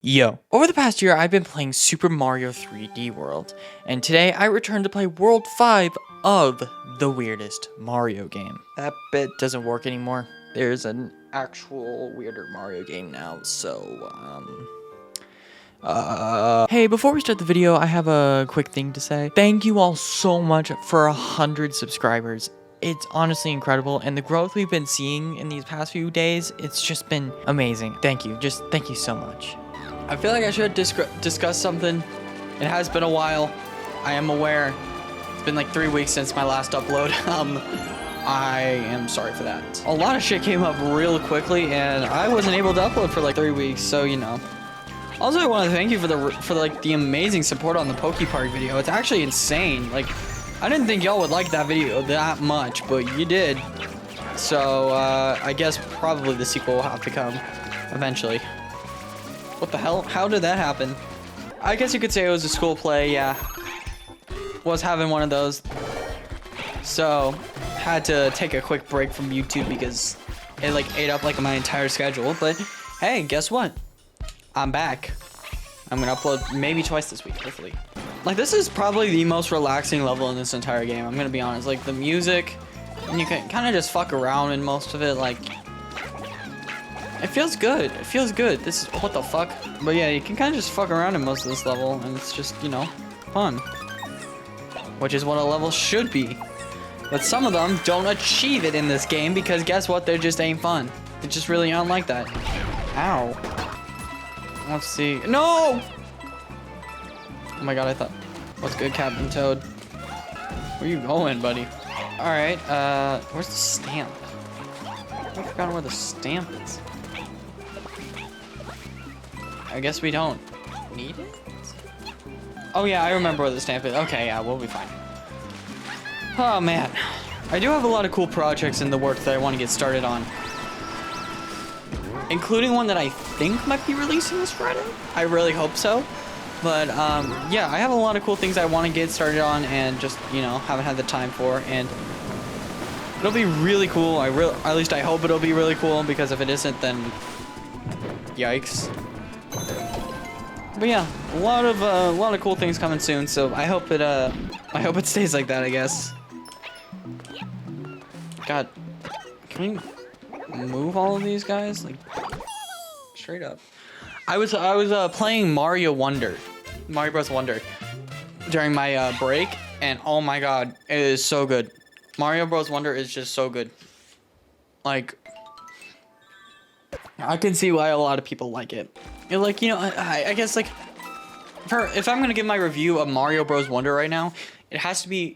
Yo, over the past year I've been playing Super Mario 3D World, and today I returned to play World 5 of the weirdest Mario game. That bit doesn't work anymore. There's an actual weirder Mario game now, Hey, before we start the video, I have a quick thing to say. Thank you all so much for 100 subscribers. It's honestly incredible, and the growth we've been seeing in these past few days, it's just been amazing. Thank you, thank you so much. I feel like I should discuss something. It has been a while. I am aware. It's been like 3 weeks since my last upload. I am sorry for that. A lot of shit came up real quickly, and I wasn't able to upload for like 3 weeks, so you know. Also, I want to thank you for the amazing support on the Poke Park video. It's actually insane. Like, I didn't think y'all would like that video that much, but you did. So, I guess probably the sequel will have to come eventually. What the hell? How did that happen? I guess you could say it was a school play, yeah. Was having one of those. So, had to take a quick break from YouTube because it like ate up like my entire schedule. But hey, guess what? I'm back. I'm gonna upload maybe twice this week, hopefully. Like, this is probably the most relaxing level in this entire game, I'm gonna be honest. Like, the music, and you can kind of just fuck around in most of it, like... It feels good. It feels good. This is... What the fuck? But yeah, you can kind of just fuck around in most of this level, and it's just, you know, fun. Which is what a level should be. But some of them don't achieve it in this game, because guess what? They just ain't fun. They just really aren't like that. Ow. Let's see. No! Oh my god, I thought... What's good, Captain Toad? Where you going, buddy? Alright, where's the stamp? I forgot where the stamp is. I guess we don't need it? Oh yeah, I remember where the stamp is. Okay, yeah, we'll be fine. Oh man. I do have a lot of cool projects in the works that I want to get started on. Including one that I think might be releasing this Friday. I really hope so. But, yeah, I have a lot of cool things I want to get started on and just, you know, haven't had the time for. And it'll be really cool. At least I hope it'll be really cool, because if it isn't, then yikes. But yeah, a lot of cool things coming soon. So I hope it stays like that, I guess. God, can we move all of these guys? Like, straight up. I was playing Mario Bros. Wonder during my break, and oh my god, it is so good. Mario Bros. Wonder is just so good. Like, I can see why a lot of people like it. And like, you know, I guess like, if I'm gonna give my review of Mario Bros. Wonder right now, it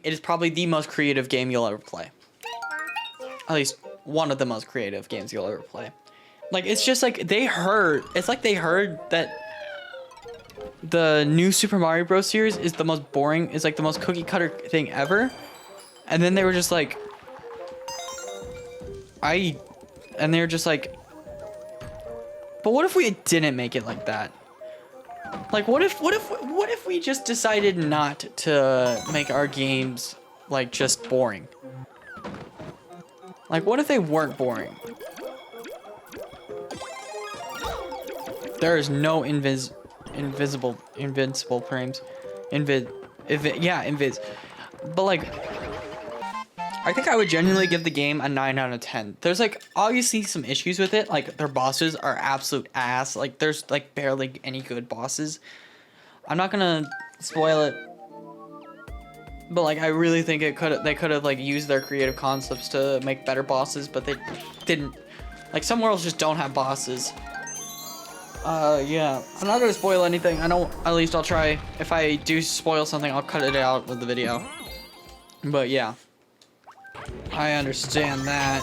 is probably the most creative game you'll ever play. At least one of the most creative games you'll ever play. Like, it's just like it's like they heard that the new Super Mario Bros. Series is the most boring, is like the most cookie cutter thing ever. And then they were just like, and they were just like, but what if we didn't make it like that? Like, what if we just decided not to make our games like just boring? Like, what if they weren't boring? There is no invincible frames. Invis. But like, I think I would genuinely give the game a 9 out of 10. There's like obviously some issues with it. Like, their bosses are absolute ass. Like, there's like barely any good bosses. I'm not gonna spoil it. But like, I really think they could have like used their creative concepts to make better bosses, but they didn't. Like, some worlds just don't have bosses. Yeah, I'm not gonna spoil anything. At least I'll try. If I do spoil something, I'll cut it out of the video. But yeah, I understand that.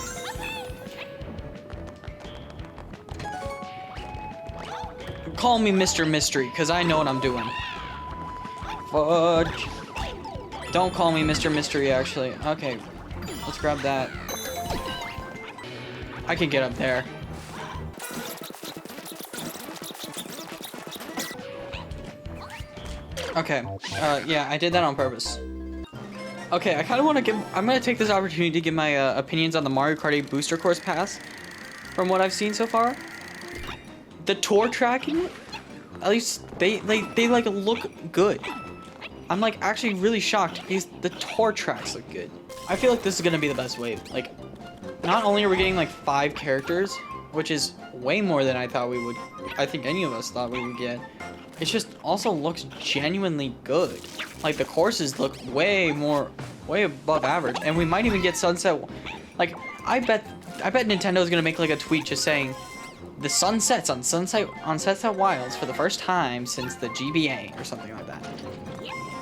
Call me Mr. Mystery, because I know what I'm doing. Fudge. Don't call me Mr. Mystery, actually. Okay, let's grab that. I can get up there. Okay, yeah, I did that on purpose. Okay, I kind of want to I'm going to take this opportunity to give my opinions on the Mario Kart 8 Booster Course Pass. From what I've seen so far. The tour tracking at least they like look good. I'm like actually really shocked because the tour tracks look good. I feel like this is gonna be the best wave. Like, not only are we getting like 5 characters, which is way more than I thought we would. I think any of us thought we would get. It just also looks genuinely good. Like the courses look way above average, and we might even get Sunset. Like I bet Nintendo is gonna make like a tweet just saying the sun sets on Sunset Wilds for the first time since the GBA or something like that.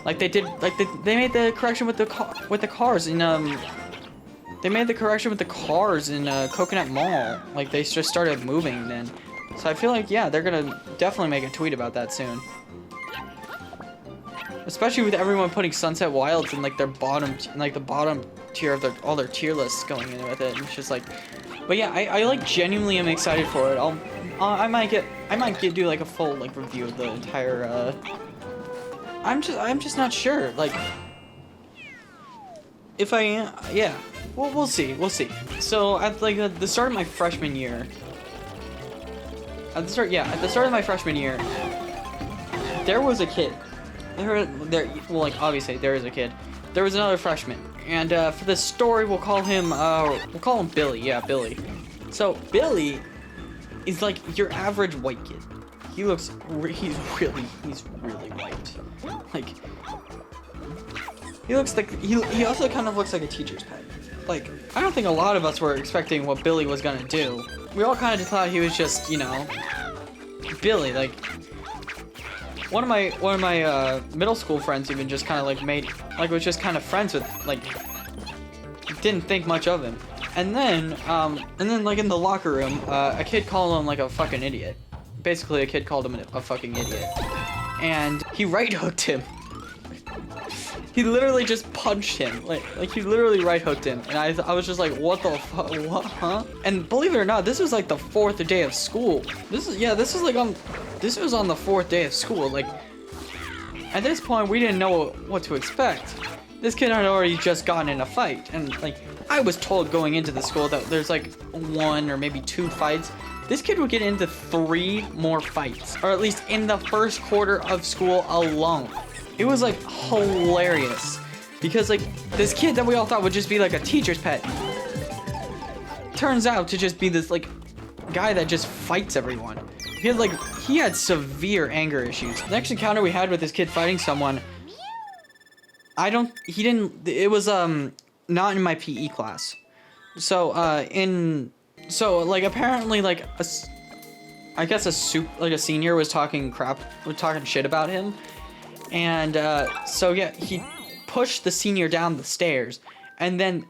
Like they did, like they made the correction with the cars in They made the correction with the cars in Coconut Mall. Like they just started moving then. So I feel like, yeah, they're gonna definitely make a tweet about that soon. Especially with everyone putting Sunset Wilds in like their bottom, the bottom tier of all their tier lists going in with it. It's just like, but yeah, I like genuinely am excited for it. I might do like a full like review of the entire. I'm just not sure. Like, if I am, yeah. Well, we'll see. So at like the start of my freshman year. At the start of my freshman year, there was a kid. Well, like obviously there is a kid. There was another freshman, and for this story, we'll call him Billy. Yeah, Billy. So Billy is like your average white kid. He's really white. Like he looks like he also kind of looks like a teacher's pet. Like I don't think a lot of us were expecting what Billy was gonna do. We all kind of just thought he was just, you know, Billy. Like one of my middle school friends even just kind of like was just kind of friends with, like, didn't think much of him. And then like in the locker room, a kid called him like a fucking idiot. Basically, a kid called him a fucking idiot, and he right hooked him. He literally just punched him, like he literally right hooked him, and I was just like, what the fuck, what, huh? And believe it or not, this was like the 4th day of school. This was on the 4th day of school. Like at this point, we didn't know what to expect. This kid had already just gotten in a fight, and like I was told going into the school that there's like 1 or maybe 2 fights. This kid would get into 3 more fights, or at least in the first quarter of school alone. It was like hilarious because like this kid that we all thought would just be like a teacher's pet turns out to just be this like guy that just fights everyone. He had severe anger issues. The next encounter we had with this kid fighting someone, it was not in my PE class. So like apparently like I guess a senior was talking shit about him. And so yeah, he pushed the senior down the stairs, and then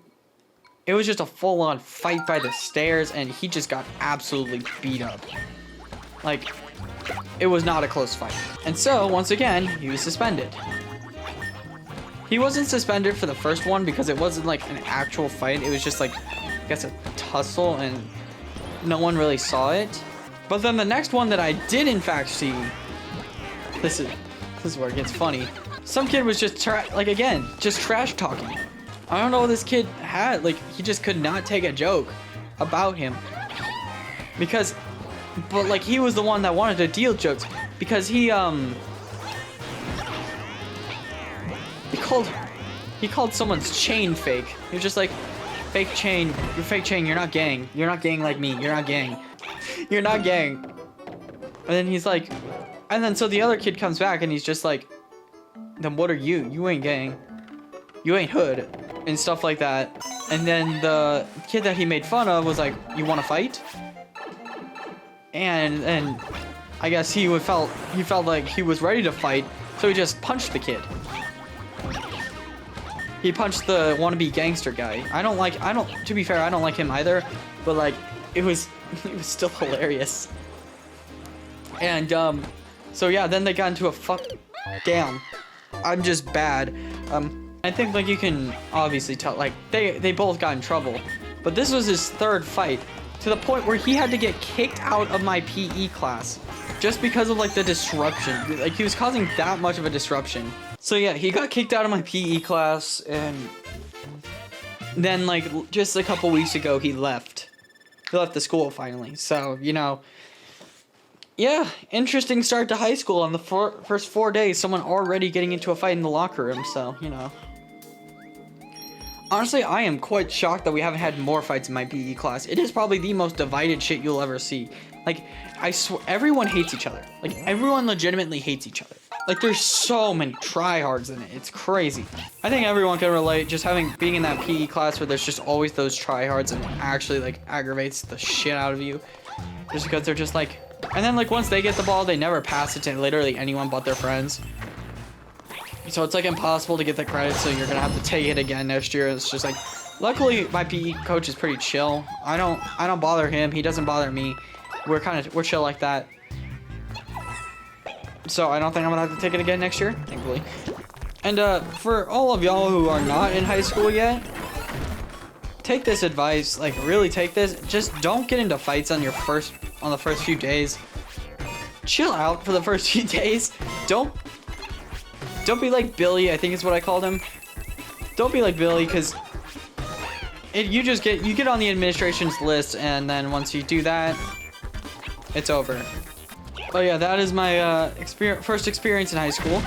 it was just a full-on fight by the stairs, and he just got absolutely beat up. Like, it was not a close fight. And so, once again, he was suspended. He wasn't suspended for the first one because it wasn't like an actual fight, it was just like, I guess a tussle, and no one really saw it. But then the next one that I did in fact see, this is where it gets funny. Some kid was just trash talking. I don't know what this kid had. Like, he just could not take a joke about him. But like he was the one that wanted to deal jokes because he called someone's chain fake. He was just like, fake chain, you're fake chain, you're not gang. You're not gang like me, you're not gang. You're not gang. And then he's like, and then so the other kid comes back and he's just like, then what are you? You ain't gang. You ain't hood. And stuff like that. And then the kid that he made fun of was like, you wanna fight? And I guess he felt like he was ready to fight, so he just punched the kid. He punched the wannabe gangster guy. To be fair, I don't like him either, but like, it was still hilarious. And so yeah, then they got into a damn, I'm just bad. I think like you can obviously tell, like they both got in trouble, but this was his 3rd fight, to the point where he had to get kicked out of my PE class just because of like the disruption. Like he was causing that much of a disruption. So yeah, he got kicked out of my PE class, and then like just a couple weeks ago he left the school finally. So, you know, Yeah, interesting start to high school. On the first 4 days, someone already getting into a fight in the locker room, so, you know. Honestly, I am quite shocked that we haven't had more fights in my PE class. It is probably the most divided shit you'll ever see. Like, I swear, everyone hates each other. Like, everyone legitimately hates each other. Like, there's so many tryhards in it. It's crazy. I think everyone can relate, just being in that PE class where there's just always those tryhards and it actually, like, aggravates the shit out of you. Just because they're just like... And then, like, once they get the ball, they never pass it to literally anyone but their friends. So it's, like, impossible to get the credit, so you're gonna have to take it again next year. It's just, like... Luckily, my PE coach is pretty chill. I don't bother him. He doesn't bother me. We're chill like that. So I don't think I'm gonna have to take it again next year, thankfully. And, for all of y'all who are not in high school yet... Take this advice, like, really take this. Just don't get into fights on the first few days. Chill out for the first few days. Don't be like Billy, I think is what I called him. Don't be like Billy, because you get on the administration's list, and then once you do that, it's over. But yeah, that is my first experience in high school.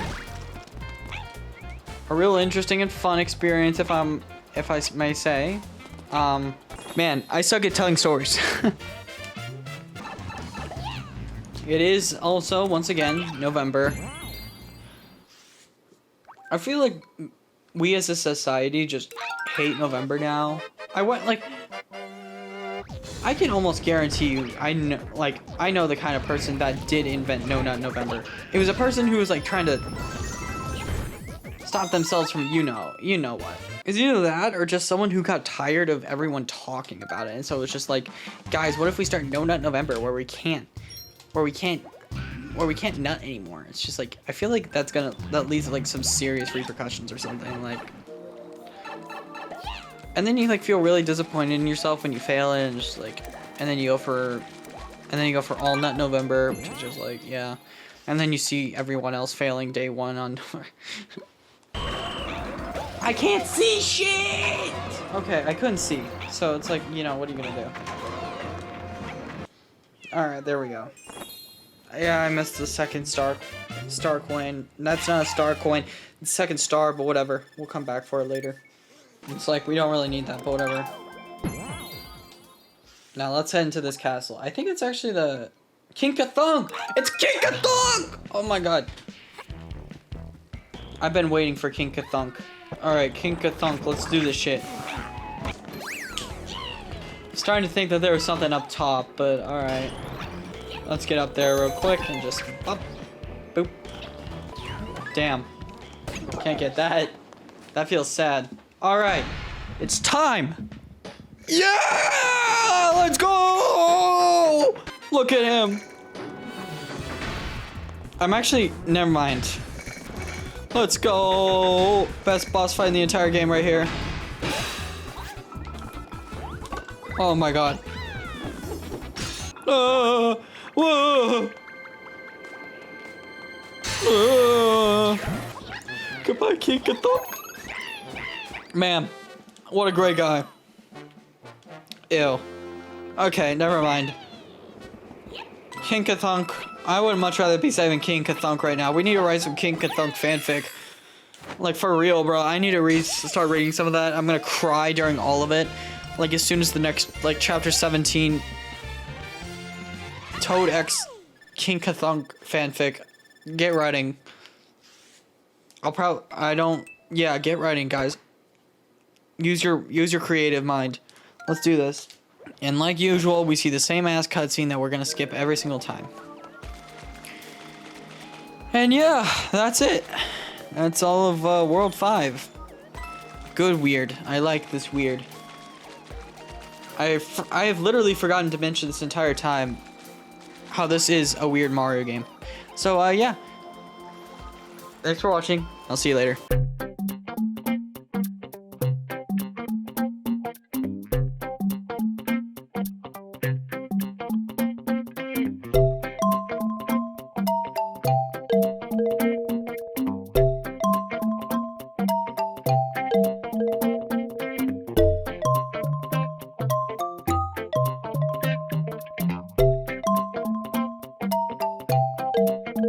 A real interesting and fun experience, if I may say. Man, I suck at telling stories. It is also, once again, November. I feel like we as a society just hate November now. I can almost guarantee you, I know the kind of person that did invent No Nut November. It was a person who was, like, trying to stop themselves from, you know what. It's either that or just someone who got tired of everyone talking about it. And so it's just like, guys, what if we start No Nut November where we can't nut anymore? It's just like, I feel like that leads to, like, some serious repercussions or something, like. And then you, like, feel really disappointed in yourself when you fail it, and just like, and then you go for All Nut November, which is just like, yeah. And then you see everyone else failing day one on. I can't see shit! Okay, I couldn't see. So it's like, you know, what are you gonna do? Alright, there we go. Yeah, I missed the second star coin. That's not a star coin. It's second star, but whatever. We'll come back for it later. It's like, we don't really need that, but whatever. Now, let's head into this castle. I think it's actually the... Kinkathunk! It's Kinkathunk! Oh my god. I've been waiting for Kinkathunk. Alright, Kinkathunk, let's do this shit. Starting to think that there was something up top, but alright. Let's get up there real quick and just up. Boop. Damn. Can't get that. That feels sad. Alright. It's time! Yeah! Let's go! Look at him. I'm actually... Never mind. Let's go! Best boss fight in the entire game right here. Oh my god. Whoa! Goodbye, Kinkathunk. Man, what a great guy. Ew. Okay, never mind. Kinkathunk. I would much rather be saving Kinkathunk right now. We need to write some Kinkathunk fanfic. Like, for real, bro. I need to start reading some of that. I'm gonna cry during all of it. Like, as soon as the next, like, chapter 17... Toad X Kinkathunk fanfic. Get writing. Yeah, get writing, guys. Use your creative mind. Let's do this. And like usual, we see the same ass cutscene that we're gonna skip every single time. And yeah, that's it. That's all of World 5. Good weird. I like this weird. I have literally forgotten to mention this entire time how this is a weird Mario game. So yeah. Thanks for watching. I'll see you later.